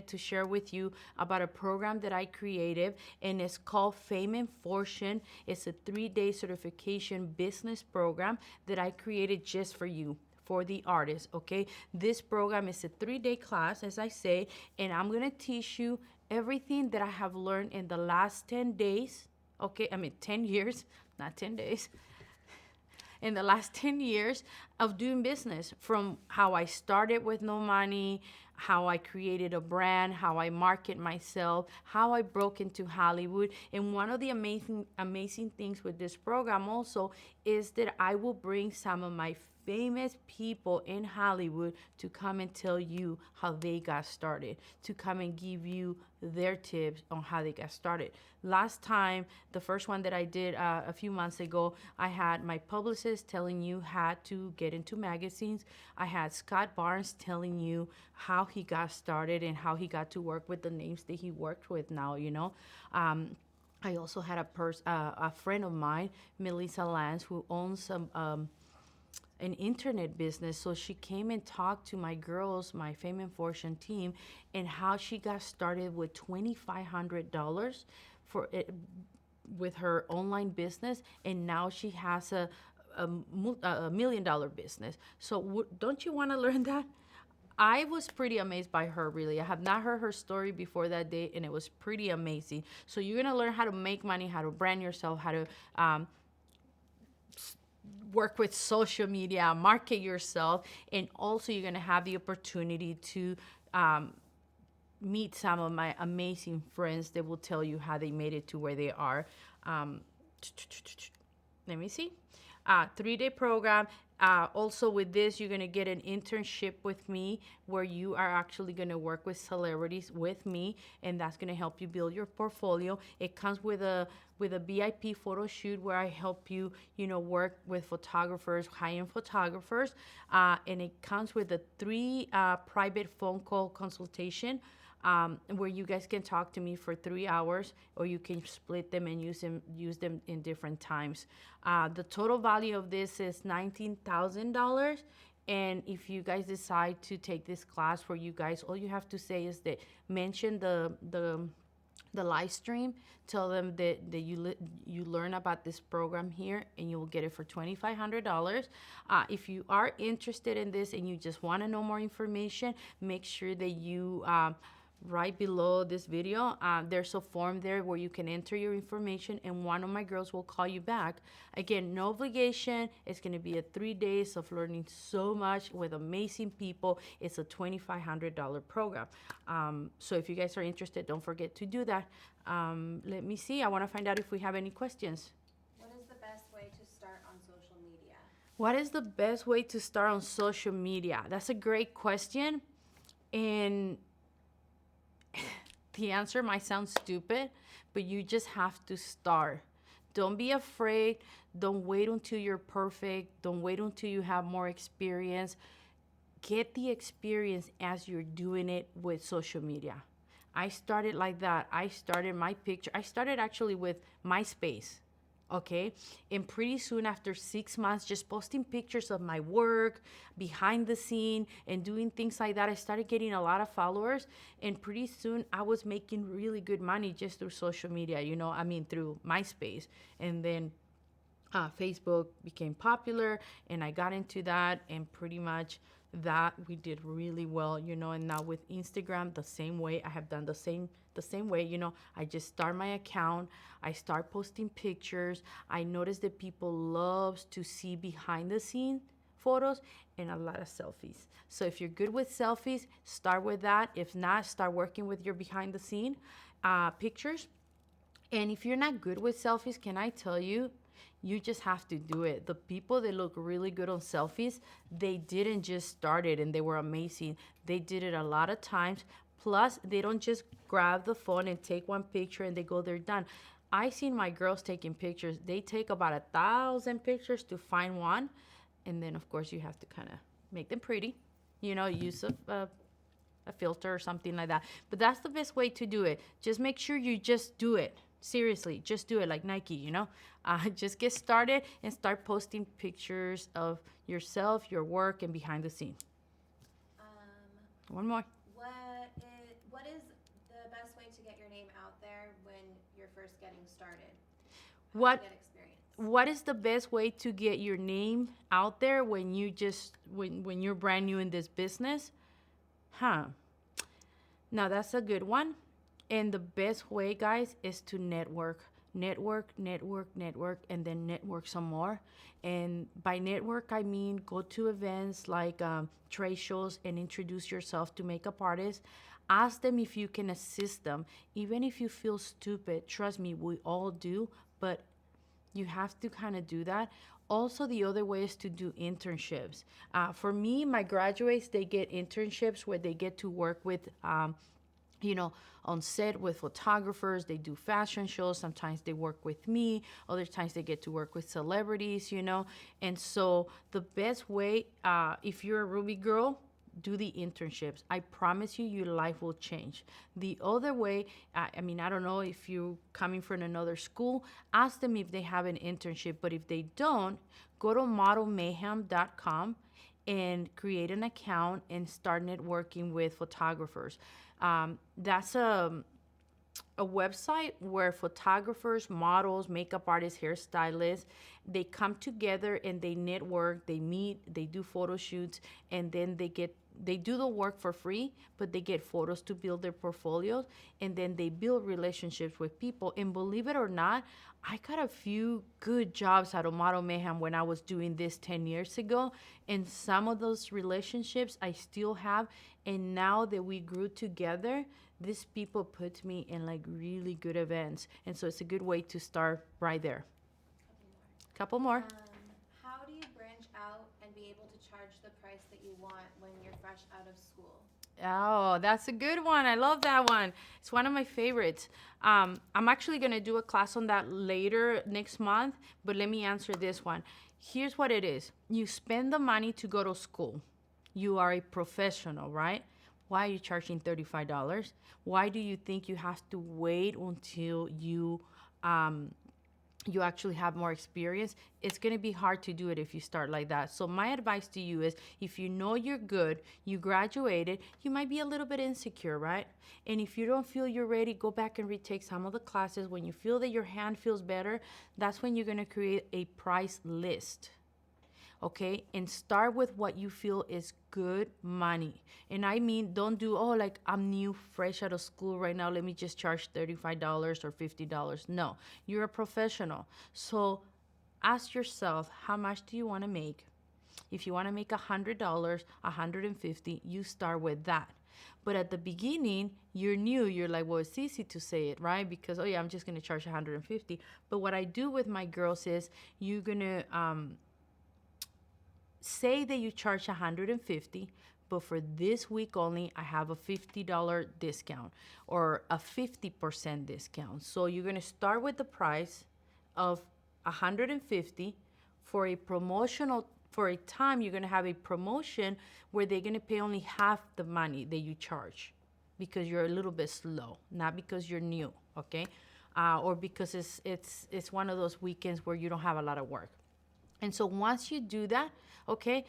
to share with you about a program that I created, and it's called Fame and Fortune. It's a 3-day certification business program that I created just for you. for the artists, okay? This program is a 3-day class, as I say, and I'm gonna teach you everything that I have learned in the last 10 days, okay? I mean, 10 years, not 10 days. In the last 10 years of doing business, from how I started with no money, how I created a brand, how I market myself, how I broke into Hollywood. And one of the amazing things with this program also is that I will bring some of my famous people in Hollywood to come and tell you how they got started, to come and give you their tips on how they got started. Last time, the first one that I did a few months ago, I had my publicist telling you how to get into magazines. I had Scott Barnes telling you how he got started and how he got to work with the names that he worked with now, you know. I also had a friend of mine, Melissa Lance, who owns an internet business. So she came and talked to my girls, my Fame and Fortune team, and how she got started with $2,500 for it with her online business, and now she has a $1 million business. So don't you want to learn that? I was pretty amazed by her, really. I have not heard her story before that day, and it was pretty amazing. So you're gonna learn how to make money, how to brand yourself, how to work with social media, market yourself, and also you're gonna have the opportunity to meet some of my amazing friends that will tell you how they made it to where they are. Let me see. 3-day program. Also with this, you're gonna get an internship with me where you are actually gonna work with celebrities with me, and that's gonna help you build your portfolio. It comes with a VIP photo shoot where I help you, work with photographers, high-end photographers, and it comes with a 3 private phone call consultation. Where you guys can talk to me for 3 hours, or you can split them and use them in different times. The total value of this is $19,000. And if you guys decide to take this class for you guys, all you have to say is that mention the live stream, tell them that you learn about this program here, and you will get it for $2,500. If you are interested in this and you just want to know more information, make sure that you right below this video, there's a form there where you can enter your information, and one of my girls will call you back. Again, no obligation. It's going to be 3 days of learning so much with amazing people. It's a $2,500 program. So if you guys are interested, don't forget to do that. Let me see. I want to find out if we have any questions. What is the best way to start on social media? What is the best way to start on social media? That's a great question. And the answer might sound stupid, but you just have to start. Don't be afraid. Don't wait until you're perfect. Don't wait until you have more experience. Get the experience as you're doing it with social media. I started like that. I started actually with MySpace. Okay, and pretty soon after 6 months just posting pictures of my work behind the scene and doing things like that, I started getting a lot of followers, and pretty soon I was making really good money just through social media, through MySpace. And then Facebook became popular, and I got into that, and pretty much that we did really well, and now with Instagram, the same way. I have done the same way. I just start my account, I start posting pictures. I noticed that people loves to see behind the scene photos and a lot of selfies. So if you're good with selfies, start with that. If not, start working with your behind the scene pictures. And if you're not good with selfies, can I tell you, you just have to do it. The people that look really good on selfies, they didn't just start it and they were amazing. They did it a lot of times. Plus, they don't just grab the phone and take one picture and they go, they're done. I seen my girls taking pictures. They take about 1,000 pictures to find one. And then, of course, you have to kind of make them pretty. Use a filter or something like that. But that's the best way to do it. Just make sure you just do it. Seriously, just do it like Nike, just get started and start posting pictures of yourself, your work, and behind the scene. One more. What is the best way to get your name out there when you're first getting started? How to get experience? what is the best way to get your name out there when when you're brand new in this business? Huh. Now that's a good one. And the best way, guys, is to network. Network, network, network, and then network some more. And by network, I mean go to events like trade shows and introduce yourself to makeup artists. Ask them if you can assist them. Even if you feel stupid, trust me, we all do, but you have to kind of do that. Also, the other way is to do internships. For me, my graduates, they get internships where they get to work with you know, on set with photographers. They do fashion shows. Sometimes they work with me. Other times they get to work with celebrities, you know. And so the best way, if you're a Ruby girl, do the internships. I promise you, your life will change. The other way, I mean, I don't know if you're coming from another school, ask them if they have an internship. But if they don't, go to modelmayhem.com and create an account and start networking with photographers. That's a website where photographers, models, makeup artists, hairstylists, they come together and they network, they meet, they do photo shoots, and then they do the work for free, but they get photos to build their portfolios, and then they build relationships with people. And believe it or not, I got a few good jobs out of Model Mayhem when I was doing this 10 years ago. And some of those relationships I still have. And now that we grew together, these people put me in like really good events. And so it's a good way to start right there. Couple more. How do you branch out and be able to charge the price that you want when you're fresh out of school? Oh, that's a good one. I love that one. It's one of my favorites. I'm actually going to do a class on that later next month, but let me answer this one. Here's what it is. You spend the money to go to school. You are a professional, right? Why are you charging $35? Why do you think you have to wait until you actually have more experience? It's going to be hard to do it if you start like that. So my advice to you is, if you know you're good, you graduated, you might be a little bit insecure, right? And if you don't feel you're ready, go back and retake some of the classes. When you feel that your hand feels better, that's when you're going to create a price list. Okay, and start with what you feel is good money. And I mean, don't do, oh, like I'm new, fresh out of school right now, let me just charge $35 or $50. No, you're a professional. So ask yourself, how much do you want to make? If you want to make $100, $150, you start with that. But at the beginning, you're new. You're like, well, it's easy to say it, right? Because, oh yeah, I'm just going to charge $150. But what I do with my girls is, you're going to say that you charge $150, but for this week only, I have a $50 discount or a 50% discount. So you're going to start with the price of $150 for a promotional. For a time, you're going to have a promotion where they're going to pay only half the money that you charge, because you're a little bit slow, not because you're new, okay? Or because it's one of those weekends where you don't have a lot of work. And so once you do that, okay,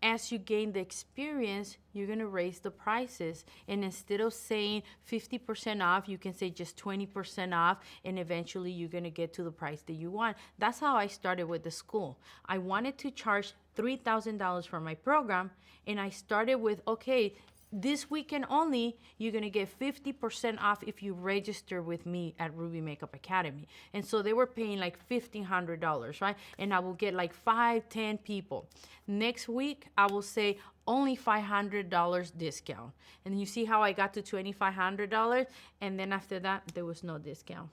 as you gain the experience, you're going to raise the prices. And instead of saying 50% off, you can say just 20% off. And eventually you're going to get to the price that you want. That's how I started with the school. I wanted to charge $3,000 for my program. And I started with, okay, this weekend only, you're going to get 50% off if you register with me at Ruby Makeup Academy. And so they were paying like $1,500, right? And I will get like 5-10 people. Next week, I will say only $500 discount. And you see how I got to $2,500? And then after that, there was no discount.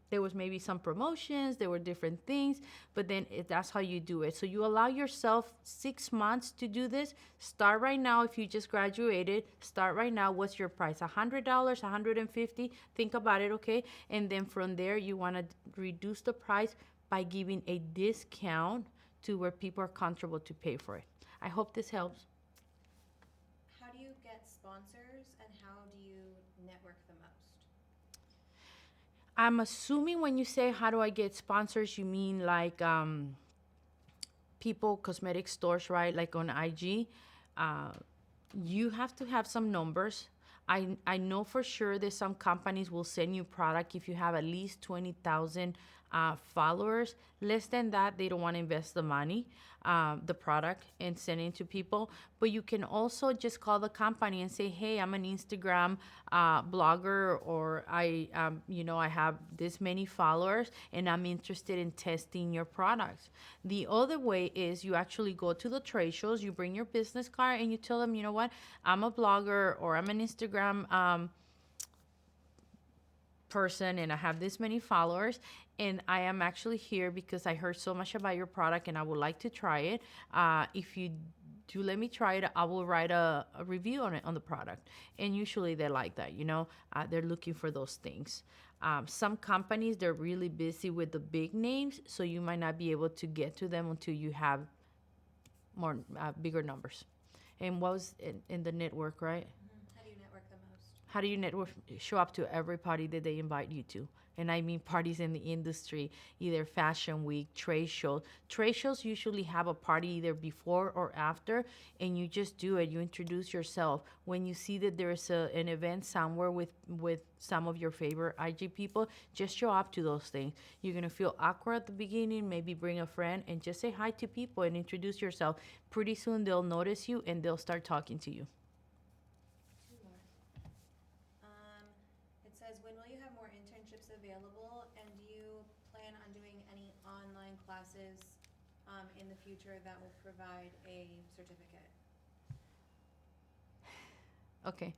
There was maybe some promotions, there were different things, but then that's how you do it. So you allow yourself 6 months to do this. Start right now. If you just graduated, start right now. What's your price? $100, $150? Think about it, okay? And then from there, you want to reduce the price by giving a discount to where people are comfortable to pay for it. I hope this helps. How do you get sponsors, and how do you network the most? I'm assuming when you say, how do I get sponsors, you mean like people, cosmetic stores, right? Like on IG. You have to have some numbers. I know for sure that some companies will send you product if you have at least 20,000 followers. Less than that, they don't want to invest the money, the product, and send it to people. But you can also just call the company and say, hey, I'm an Instagram blogger, or I have this many followers and I'm interested in testing your products. The other way is you actually go to the trade shows, you bring your business card, and you tell them, you know what, I'm a blogger or I'm an Instagram person and I have this many followers, and I am actually here because I heard so much about your product and I would like to try it. If you do let me try it, I will write a review on it, on the product. And usually they like that, they're looking for those things. Some companies, they're really busy with the big names, so you might not be able to get to them until you have more bigger numbers. And what was in the network, right? How do you network the most? How do you network? Show up to every party that they invite you to. And I mean parties in the industry, either fashion week, trade shows. Trade shows usually have a party either before or after, and you just do it. You introduce yourself. When you see that there's an event somewhere with some of your favorite IG people, just show up to those things. You're going to feel awkward at the beginning, maybe bring a friend and just say hi to people and introduce yourself. Pretty soon they'll notice you and they'll start talking to you. Two more. It says, when will you have more internships available, and do you plan on doing any online classes in the future that will provide a certificate? Okay.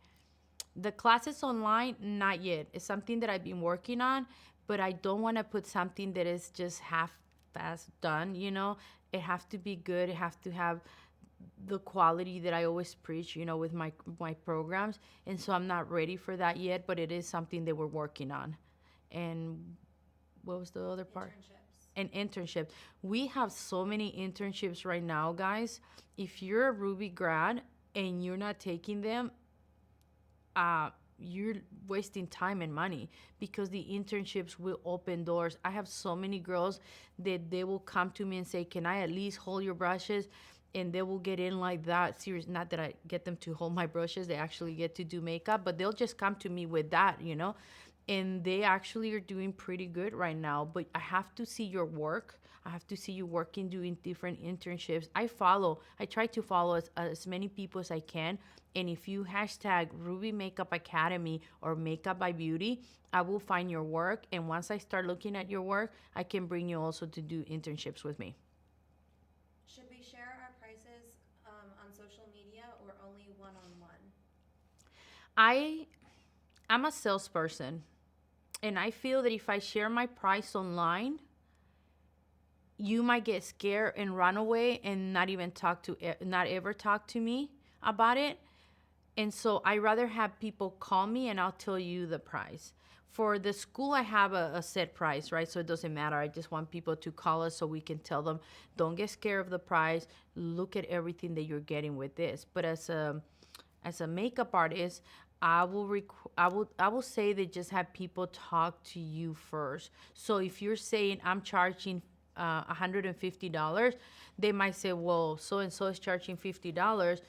The classes online, not yet. It's something that I've been working on, but I don't want to put something that is just half-fast done, It has to be good. It has to have the quality that I always preach, with my programs. And so I'm not ready for that yet, but it is something that we're working on. And what was the other part? Internships. And internship. We have so many internships right now, guys. If you're a Ruby grad and you're not taking them, you're wasting time and money, because the internships will open doors. I have so many girls that they will come to me and say, can I at least hold your brushes? And they will get in like that. Serious, not that I get them to hold my brushes. They actually get to do makeup, but they'll just come to me with that, And they actually are doing pretty good right now. But I have to see your work. I have to see you working, doing different internships. I try to follow as many people as I can. And if you hashtag Ruby Makeup Academy or Makeup by Beauty, I will find your work. And once I start looking at your work, I can bring you also to do internships with me. Should we share our prices on social media, or only one-on-one? I'm a salesperson, and I feel that if I share my price online, you might get scared and run away and not ever talk to me about it. And so I rather have people call me and I'll tell you the price. For the school, I have a set price, right? So it doesn't matter. I just want people to call us so we can tell them, don't get scared of the price. Look at everything that you're getting with this. But as a makeup artist, I will say that just have people talk to you first. So if you're saying I'm charging $150, they might say, well, so and so is charging $50.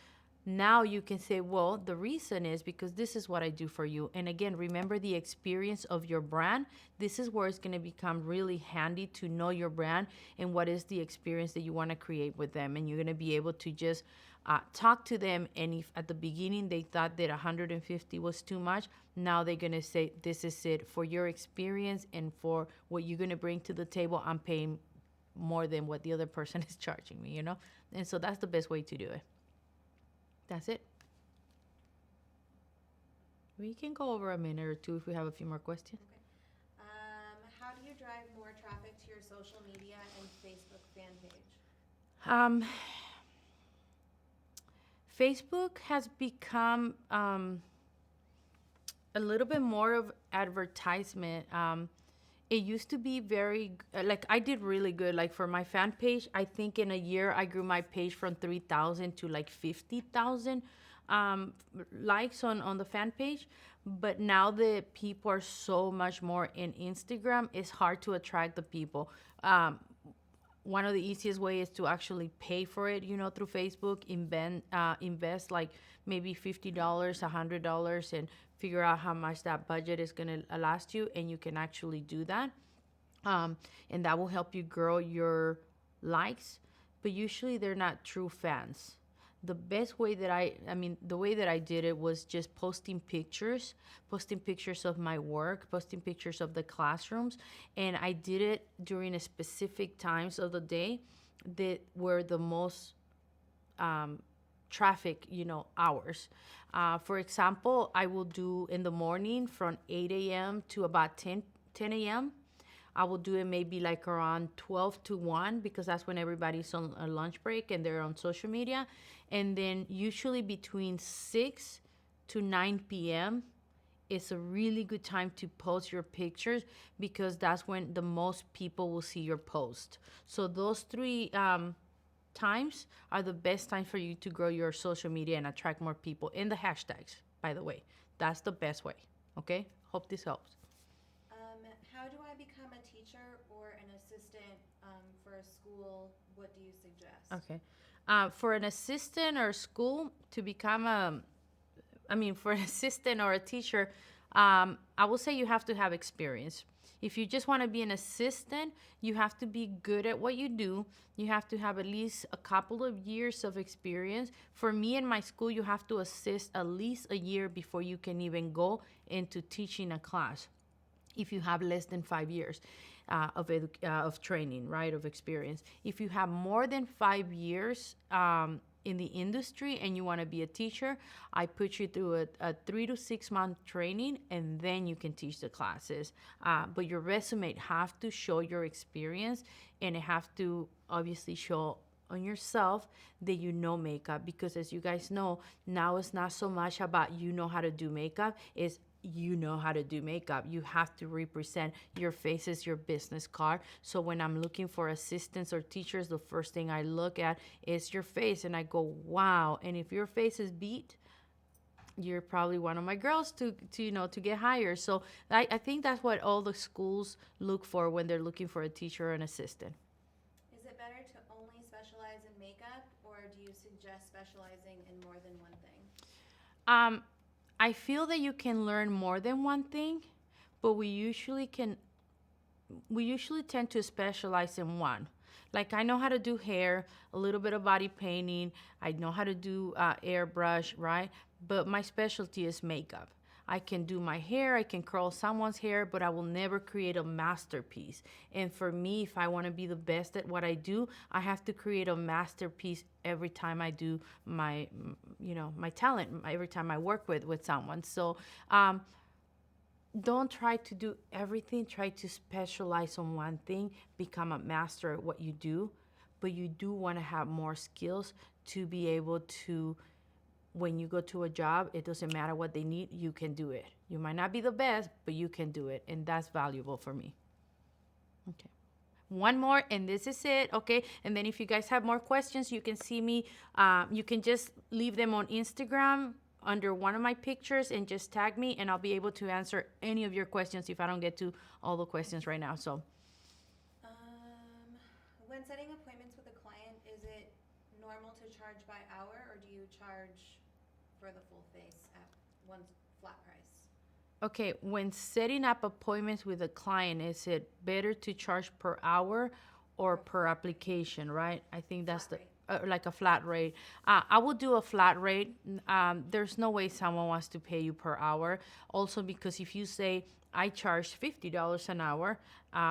Now you can say, well, the reason is because this is what I do for you. And again, remember the experience of your brand. This is where it's going to become really handy to know your brand and what is the experience that you want to create with them. And you're going to be able to just talk to them. And if at the beginning they thought that 150 was too much, now they're going to say, this is it. For your experience and for what you're going to bring to the table, I'm paying more than what the other person is charging me, And so that's the best way to do it. That's it. We can go over a minute or two if we have a few more questions. Okay. How do you drive more traffic to your social media and Facebook fan page? Facebook has become a little bit more of advertisement. It used to be very, I did really good. Like for my fan page, I think in a year I grew my page from 3,000 to 50,000 likes on the fan page. But now that people are so much more in Instagram, it's hard to attract the people. one of the easiest way is to actually pay for it, through Facebook. Invest like maybe $50, $100, and figure out how much that budget is going to last you, and you can actually do that. And that will help you grow your likes, but usually they're not true fans. The best way the way that I did it was just posting pictures of my work, posting pictures of the classrooms. And I did it during a specific times of the day that were the most traffic, hours. For example, I will do in the morning from 8 a.m. to about 10 a.m. I will do it maybe like around 12 to 1, because that's when everybody's on a lunch break and they're on social media. And then usually between 6 to 9 p.m. is a really good time to post your pictures, because that's when the most people will see your post. So those three times are the best time for you to grow your social media and attract more people. In the hashtags, by the way. That's the best way. Okay? Hope this helps. How do I become a teacher or an assistant for a school? What do you suggest? Okay. For an assistant or school to become for an assistant or a teacher, I will say you have to have experience. If you just want to be an assistant, you have to be good at what you do. You have to have at least a couple of years of experience. For me in my school, you have to assist at least a year before you can even go into teaching a class, if you have less than 5 years of training, right, of experience. If you have more than 5 years in the industry and you want to be a teacher, I put you through a 3 to 6 month training, and then you can teach the classes. But your resume have to show your experience, and it have to obviously show on yourself that you know makeup, because as you guys know, now it's not so much about how to do makeup, it's how to do makeup. You have to represent your face as your business card. So when I'm looking for assistants or teachers, the first thing I look at is your face, and I go, wow. And if your face is beat, you're probably one of my girls to get hired. So I think that's what all the schools look for when they're looking for a teacher or an assistant. Is it better to only specialize in makeup, or do you suggest specializing in more than one thing? I feel that you can learn more than one thing, but we usually tend to specialize in one. Like, I know how to do hair, a little bit of body painting. I know how to do airbrush, right? But my specialty is makeup. I can do my hair, I can curl someone's hair, but I will never create a masterpiece. And for me, if I want to be the best at what I do, I have to create a masterpiece every time I do my talent, every time I work with someone. So don't try to do everything. Try to specialize on one thing, become a master at what you do. But you do want to have more skills to be able to, when you go to a job, it doesn't matter what they need, you can do it. You might not be the best, but you can do it. And that's valuable for me. Okay. One more, and this is it, okay? And then if you guys have more questions, you can see me. You can just leave them on Instagram under one of my pictures and just tag me, and I'll be able to answer any of your questions if I don't get to all the questions right now. So, when setting appointments with a client, is it normal to charge by hour, or do you charge for the full face at one flat price? Okay, when setting up appointments with a client, is it better to charge per hour or per application, right? I think that's like a flat rate. I will do a flat rate. There's no way someone wants to pay you per hour. Also, because if you say, I charge $50 an hour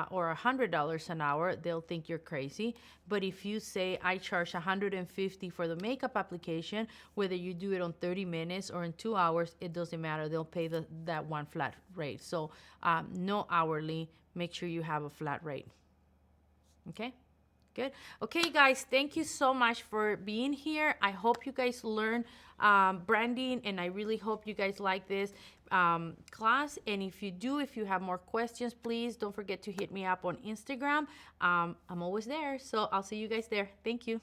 or $100 an hour, they'll think you're crazy. But if you say, I charge $150 for the makeup application, whether you do it on 30 minutes or in 2 hours, it doesn't matter. They'll pay that one flat rate. So no hourly. Make sure you have a flat rate. Okay? Good. Okay, guys, thank you so much for being here. I hope you guys learn branding, and I really hope you guys like this class. And if you have more questions, please don't forget to hit me up on Instagram. I'm always there, so I'll see you guys there. Thank you.